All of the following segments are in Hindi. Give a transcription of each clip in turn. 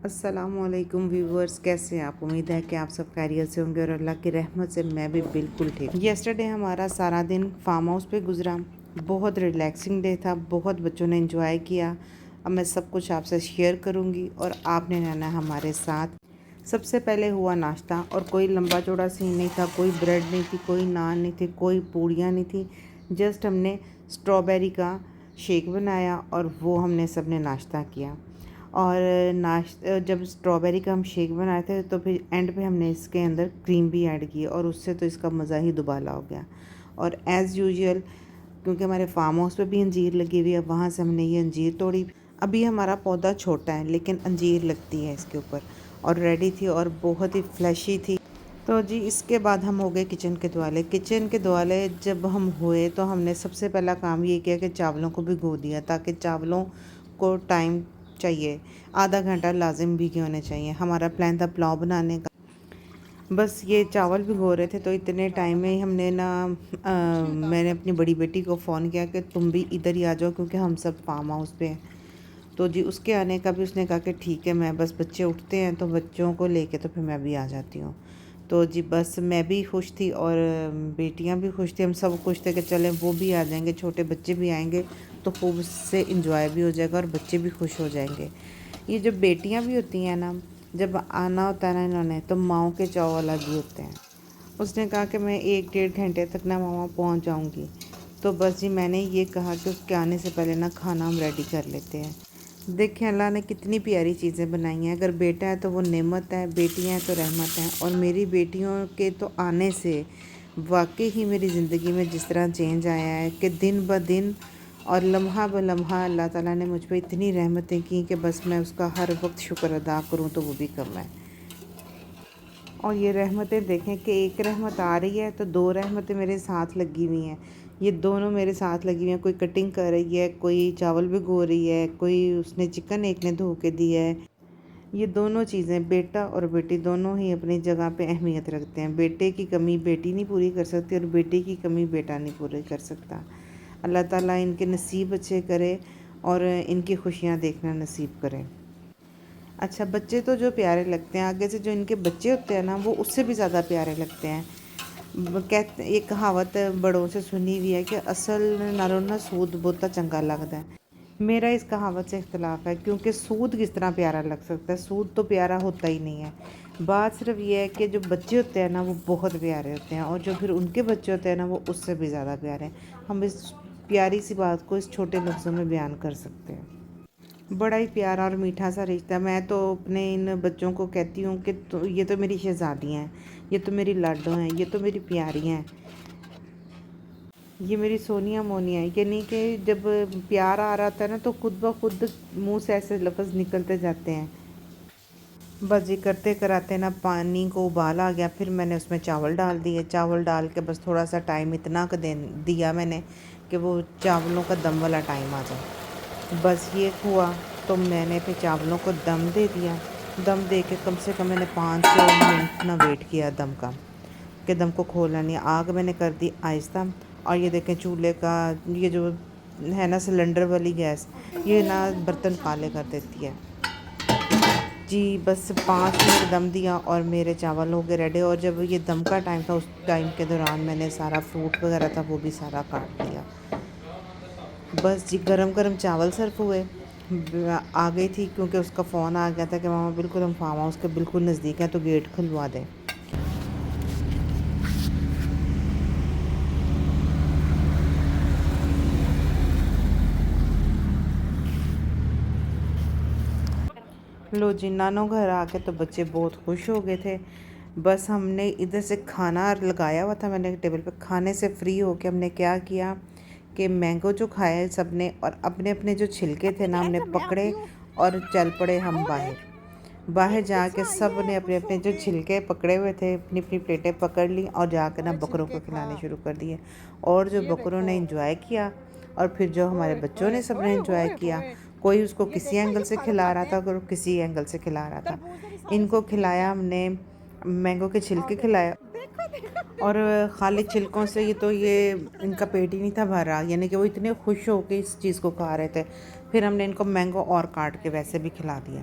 अस्सलामुअलैकुम व्यूवर्स, कैसे हैं आप। उम्मीद है कि आप सब खैरियत से होंगे और अल्लाह की रहमत से मैं भी बिल्कुल ठीक। यस्टरडे हमारा सारा दिन फार्म हाउस पे गुजरा। बहुत रिलैक्सिंग डे था, बहुत बच्चों ने एंजॉय किया। अब मैं सब कुछ आपसे शेयर करूंगी और आपने रहना हमारे साथ। सबसे पहले हुआ नाश्ता और कोई लंबा चौड़ा सीन नहीं था, कोई ब्रेड नहीं थी, कोई नान नहीं थी, कोई पूड़ियाँ नहीं थी। जस्ट हमने स्ट्रॉबेरी का शेक बनाया और वो हमने सब ने नाश्ता किया। और जब स्ट्रॉबेरी का हम शेक बनाए थे तो फिर एंड पे हमने इसके अंदर क्रीम भी ऐड की और उससे तो इसका मज़ा ही दुबाला हो गया। और एज़ यूजुअल, क्योंकि हमारे फार्म हाउस पे भी अंजीर लगी हुई है, वहाँ से हमने ये अंजीर तोड़ी। अभी हमारा पौधा छोटा है लेकिन अंजीर लगती है इसके ऊपर, और रेडी थी और बहुत ही फ्लैशी थी। तो जी इसके बाद हम हो गए किचन के दुआले। किचन के दुआले जब हम हुए तो हमने सबसे पहला काम ये किया कि चावलों को भिगो दिया, ताकि चावलों को टाइम चाहिए, आधा घंटा लाजिम भीगे होने चाहिए। हमारा प्लान था पुलाव बनाने का। बस ये चावल भिगो रहे थे तो इतने टाइम में हमने मैंने अपनी बड़ी बेटी को फ़ोन किया कि तुम भी इधर ही आ जाओ, क्योंकि हम सब फार्म हाउस पे हैं। तो जी उसके आने का भी उसने कहा कि ठीक है, मैं बस बच्चे उठते हैं तो बच्चों को लेके तो फिर मैं भी आ जाती हूँ। तो जी बस मैं भी खुश थी और बेटियाँ भी खुश थी, हम सब खुश थे कि चलें वो भी आ जाएंगे, छोटे बच्चे भी आएंगे तो खूब से इंजॉय भी हो जाएगा और बच्चे भी खुश हो जाएंगे। ये जो बेटियाँ भी होती हैं ना, जब आना होता है ना इन्होंने, तो माओ के चाव अलग ही होते हैं। उसने कहा कि मैं 1-1.5 घंटे तक ना मामा पहुँच जाऊँगी। तो बस जी मैंने ये कहा कि उसके आने से पहले ना खाना हम रेडी कर लेते हैं। देखें अल्लाह ने कितनी प्यारी चीज़ें बनाई हैं। अगर बेटा है तो वो नेमत है, बेटियां हैं तो रहमत हैं। और मेरी बेटियों के तो आने से वाकई ही मेरी ज़िंदगी में जिस तरह चेंज आया है कि दिन ब दिन और लम्हा ब लम्हा अल्लाह ताला ने मुझ पर इतनी रहमतें की कि बस मैं उसका हर वक्त शुक्र अदा करूँ तो वो भी कम है। और ये रहमतें देखें कि एक रहमत आ रही है तो दो रहमतें मेरे साथ लगी हुई हैं। ये दोनों मेरे साथ लगी हुई हैं। कोई कटिंग कर रही है, कोई चावल भिगो रही है, कोई उसने चिकन एक ने धो के दिया है। ये दोनों चीज़ें, बेटा और बेटी दोनों ही अपनी जगह पे अहमियत रखते हैं। बेटे की कमी बेटी नहीं पूरी कर सकती और बेटे की कमी बेटा नहीं पूरी कर सकता। अल्लाह ताला इनके नसीब अच्छे करे और इनकी खुशियाँ देखना नसीब करे। अच्छा, बच्चे तो जो प्यारे लगते हैं, आगे से जो इनके बच्चे होते हैं ना वो उससे भी ज़्यादा प्यारे लगते हैं। कहते एक कहावत बड़ों से सुनी हुई है कि असल नालों ना सूद बहुता चंगा लगता है। मेरा इस कहावत से इख्तलाफ है, क्योंकि सूद किस तरह प्यारा लग सकता है, सूद तो प्यारा होता ही नहीं है। बात सिर्फ ये है कि जो बच्चे होते हैं ना वो बहुत प्यारे होते हैं और जो फिर उनके बच्चे होते हैं ना वो उससे भी ज़्यादा प्यारे हैं। हम इस प्यारी सी बात को इस छोटे लफ्ज़ों में बयान कर सकते हैं। बड़ा ही प्यारा और मीठा सा रिश्ता। मैं तो अपने इन बच्चों को कहती हूँ कि ये तो मेरी शहज़ादियाँ हैं, ये तो मेरी लाडो हैं, ये तो मेरी प्यारी हैं, ये मेरी सोनिया मोनिया है। यानी कि जब प्यार आ रहा था ना तो खुद ब खुद मुंह से ऐसे लफ्ज़ निकलते जाते हैं। बस जी करते कराते ना पानी को उबाल आ गया, फिर मैंने उसमें चावल डाल दिए। चावल डाल के बस थोड़ा सा टाइम इतना दिया मैंने कि वो चावलों का दम वाला टाइम आ जाए। बस ये हुआ तो मैंने फिर चावलों को दम दे दिया। दम दे के कम से कम मैंने 5 मिनट ना वेट किया दम का, कि दम को खोलना नहीं। आग मैंने कर दी आहिस्ता। और ये देखें चूल्हे का ये जो है ना सिलेंडर वाली गैस, ये ना बर्तन काले कर देती है। जी बस 5 मिनट दम दिया और मेरे चावल हो गए रेडी। और जब ये दम का टाइम था उस टाइम के दौरान मैंने सारा फ्रूट वगैरह था वो भी सारा काट लिया। बस जी गरम गरम चावल सर्व हुए। आ गई थी क्योंकि उसका फ़ोन आ गया था कि मामा बिल्कुल हम फार्म हाउस के बिल्कुल नज़दीक हैं तो गेट खुलवा दें। लो जी नानो घर आके तो बच्चे बहुत खुश हो गए थे। बस हमने इधर से खाना लगाया हुआ था मैंने टेबल पे। खाने से फ्री होके हमने क्या किया कि मैंगो जो खाए सब ने और अपने अपने जो छिलके थे ना हमने पकड़े और चल पड़े हम बाहर। बाहर जाके सब ने अपने अपने जो छिलके पकड़े हुए थे अपनी अपनी प्लेटें पकड़ ली और जाकर ना बकरों को खिलाने शुरू कर दिए। और जो बकरों ने इंजॉय किया और फिर जो हमारे बच्चों ने सब ने इंजॉय किया। कोई उसको किसी एंगल से खिला रहा था, कोई किसी एंगल से खिला रहा था। इनको खिलाया हमने मैंगो के छिलके खिलाए और खाली छिलकों से ये इनका पेट ही नहीं था भरा, यानी कि वो इतने खुश हो के इस चीज़ को खा रहे थे। फिर हमने इनको मैंगो और काट के वैसे भी खिला दिया।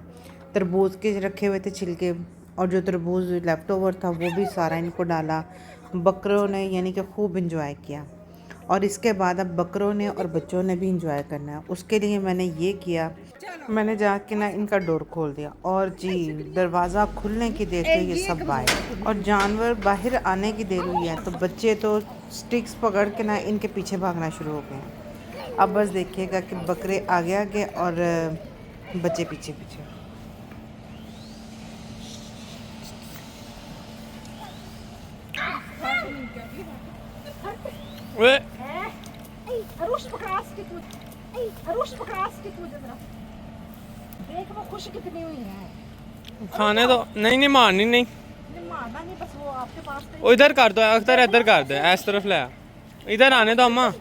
तरबूज के रखे हुए थे छिलके, और जो तरबूज लेफ़्ट ओवर था वो भी सारा इनको डाला। बकरों ने यानी कि खूब इंजॉय किया। और इसके बाद अब बकरों ने और बच्चों ने भी इंजॉय करना है। उसके लिए मैंने ये किया, मैंने जाके ना इनका डोर खोल दिया, और जी दरवाज़ा खुलने की देर से ये सब आए और जानवर बाहर आने की देर हुई है तो बच्चे तो स्टिक्स पकड़ के ना इनके पीछे भागना शुरू हो गए हैं। अब बस देखिएगा कि बकरे आगे आगे और बच्चे पीछे पीछे। अरुष पकड़ास की तू, अरुष पकड़ास की तू जरा देख वो खुश कितनी हुई है। खाने तो नहीं मारनी नहीं, मारना नहीं, बस वो आपके पास वो इधर कर दो अख्तर, इधर कर दो, इस तरफ ले आ। इधर आने दो अम्मा,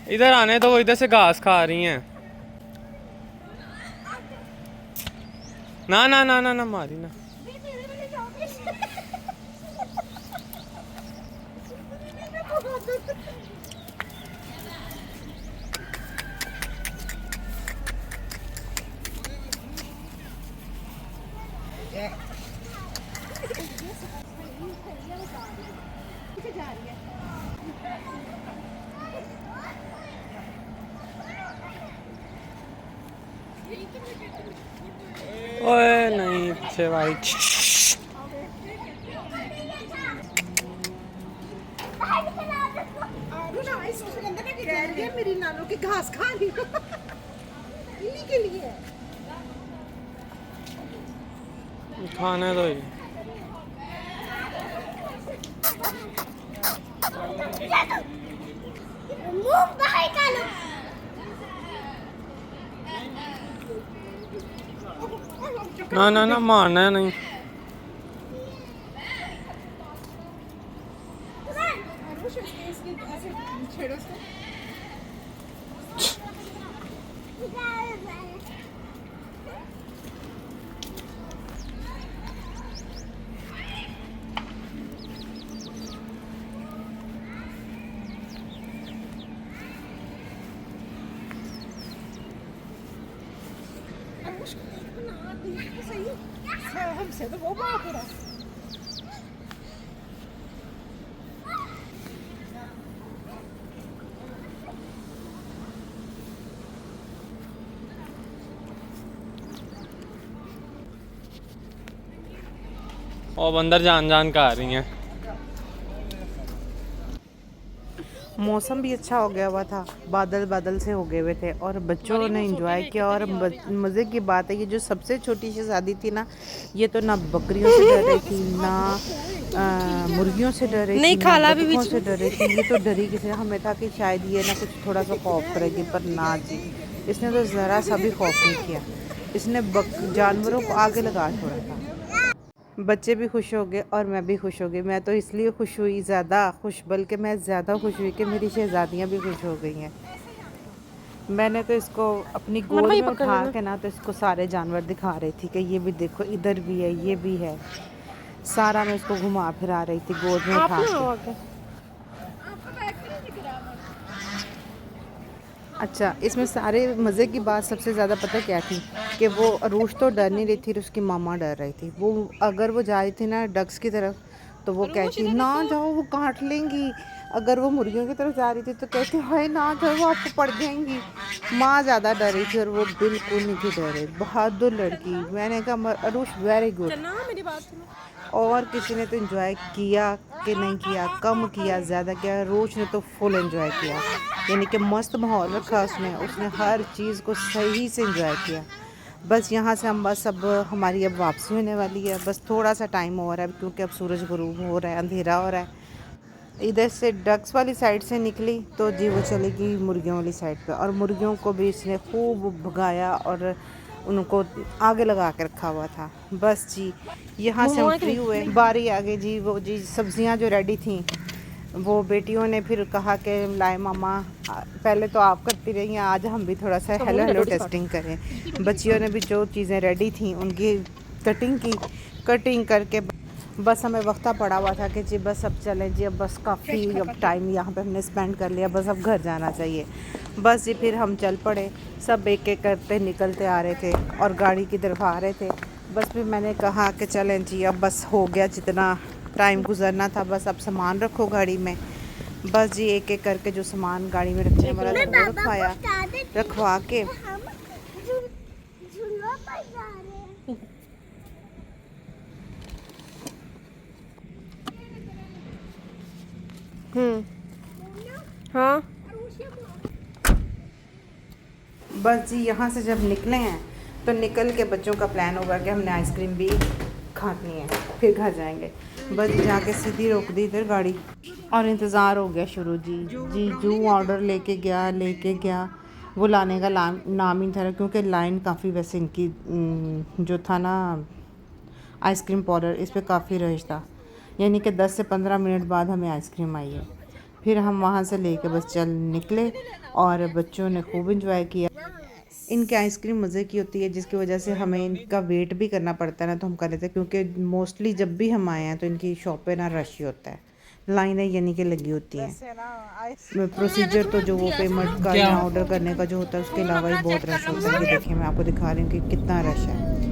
इधर आने दो, वो इधर से घास खा रही हैं। ना ना ना ना ना मारी ना। ओए नहीं पीछे भाई। मेरी नानों की घास खा रही इन्हीं के लिए खाने दो ही। ना ना ना मारना है नहीं। हमसे तो वो बात हो रहा और अंदर जान जान का आ रही हैं। मौसम भी अच्छा हो गया हुआ था, बादल बादल से हो गए हुए थे और बच्चों ने एंजॉय किया। और मज़े की बात है ये जो सबसे छोटी सी शादी थी ना, ये तो ना बकरियों से डर रही थी, ना मुर्गियों से डर रही थी, ना बतखों से डर रही थी। ये तो डरी किसी, हमें था कि शायद ये ना कुछ थोड़ा सा खौफ करेगी, पर ना जी, इसने तो ज़रा सा भी खौफ नहीं किया। इसने जानवरों को आगे लगा छोड़ा था। बच्चे भी खुश हो गए और मैं भी खुश हो गई। मैं तो इसलिए खुश हुई, ज़्यादा खुश, बल्कि मैं ज़्यादा खुश हुई कि मेरी शहज़ादियाँ भी खुश हो गई हैं। मैंने तो इसको अपनी गोद में उठा के ना तो इसको सारे जानवर दिखा रही थी कि ये भी देखो, इधर भी है, ये भी है। सारा मैं इसको घुमा फिरा रही थी गोद में उठा के। अच्छा, इसमें सारे मज़े की बात सबसे ज़्यादा पता क्या थी कि वो अरूश तो डर नहीं रही थी, उसकी मामा डर रही थी। वो अगर वो जा रही थी ना डक्स की तरफ तो वो कहती ना जाओ, वो काट लेंगी। अगर वो मुर्गियों की तरफ जा रही थी तो कहती हाय ना जाओ, वो आपको पड़ जाएंगी। माँ ज़्यादा डर रही थी और वो बिल्कुल नहीं थी डर रही। बहादुर लड़की। मैंने कहा अरूश वेरी गुड। और किसी ने तो एंजॉय किया कि नहीं किया, कम किया ज़्यादा किया, रोज ने तो फुल एंजॉय किया, यानी कि मस्त माहौल रखा उसने हर चीज़ को सही से एंजॉय किया। बस यहाँ से हम बस अब हमारी अब वापसी होने वाली है, बस थोड़ा सा टाइम हो रहा है क्योंकि अब सूरज गुरूब हो रहा है, अंधेरा हो रहा है। इधर से डक्स वाली साइड से निकली तो जी वो चलेगी मुर्गियों वाली साइड पे, और मुर्गियों को भी इसने खूब भगाया और उनको आगे लगा के रखा हुआ था। बस जी यहाँ से हम फ्री हुए, बारी आ गई जी। वो जी सब्जियां जो रेडी थी वो बेटियों ने फिर कहा कि लाए मामा, पहले तो आप करती रही हैं, आज हम भी थोड़ा सा हेलो हेलो टेस्टिंग करें। बच्चियों ने भी जो चीज़ें रेडी थी उनकी कटिंग की, कटिंग करके बस हमें वक्ता पड़ा हुआ था कि जी बस अब चलें जी, अब बस काफ़ी अब टाइम यहाँ पे हमने स्पेंड कर लिया, बस अब घर जाना चाहिए। बस जी फिर हम चल पड़े, सब एक एक करते निकलते आ रहे थे और गाड़ी की तरफ आ रहे थे। बस फिर मैंने कहा कि चलें जी अब बस हो गया, जितना टाइम गुजरना था बस अब सामान रखो गाड़ी में। बस जी एक एक करके जो सामान गाड़ी में रखने वाला था वो रखवाया, रखवा के हाँ बस जी यहाँ से जब निकले हैं तो निकल के बच्चों का प्लान होगा कि हमने आइसक्रीम भी खानी है, फिर घर जाएंगे। बस जाके सीधी रोक दी इधर गाड़ी और इंतज़ार हो गया शुरू। जी जू ऑर्डर लेके गया, वो लाने का नाम ही नहीं था, क्योंकि लाइन काफ़ी वैसे इनकी जो था ना आइसक्रीम पार्लर, इस पर काफ़ी रश था, यानी कि 10 से 15 मिनट बाद हमें आइसक्रीम आई है। फिर हम वहाँ से लेके बस चल निकले और बच्चों ने खूब इंजॉय किया। इनकी आइसक्रीम मज़े की होती है, जिसकी वजह से हमें इनका वेट भी करना पड़ता है ना, तो हम कर लेते हैं, क्योंकि मोस्टली जब भी हम आए हैं तो इनकी शॉप पे ना रश ही होता है, लाइनें यानी कि लगी होती हैं। प्रोसीजर तो जो वो पेमेंट का या ऑर्डर करने का जो होता है उसके अलावा ही बहुत रश होता है। ये देखिए मैं आपको दिखा रही हूँ कि कितना रश है।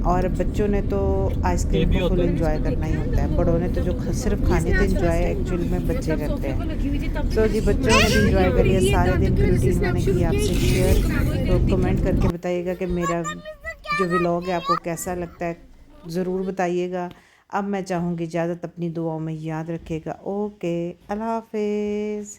और बच्चों ने तो आइसक्रीम को फुल एंजॉय करना ही होता है, बड़ों ने तो जो सिर्फ खाने से एंजॉय एक्चुअल में बच्चे करते हैं। तो जी बच्चों ने भी एंजॉय करिए, सारे दिन की रूटीन मैंने की आपसे शेयर। तो कमेंट करके बताइएगा कि मेरा जो व्लॉग है आपको कैसा लगता है, ज़रूर बताइएगा। अब मैं चाहूँगी इजाज़त, अपनी दुआओं में याद रखिएगा। ओके, अल्लाह हाफिज़।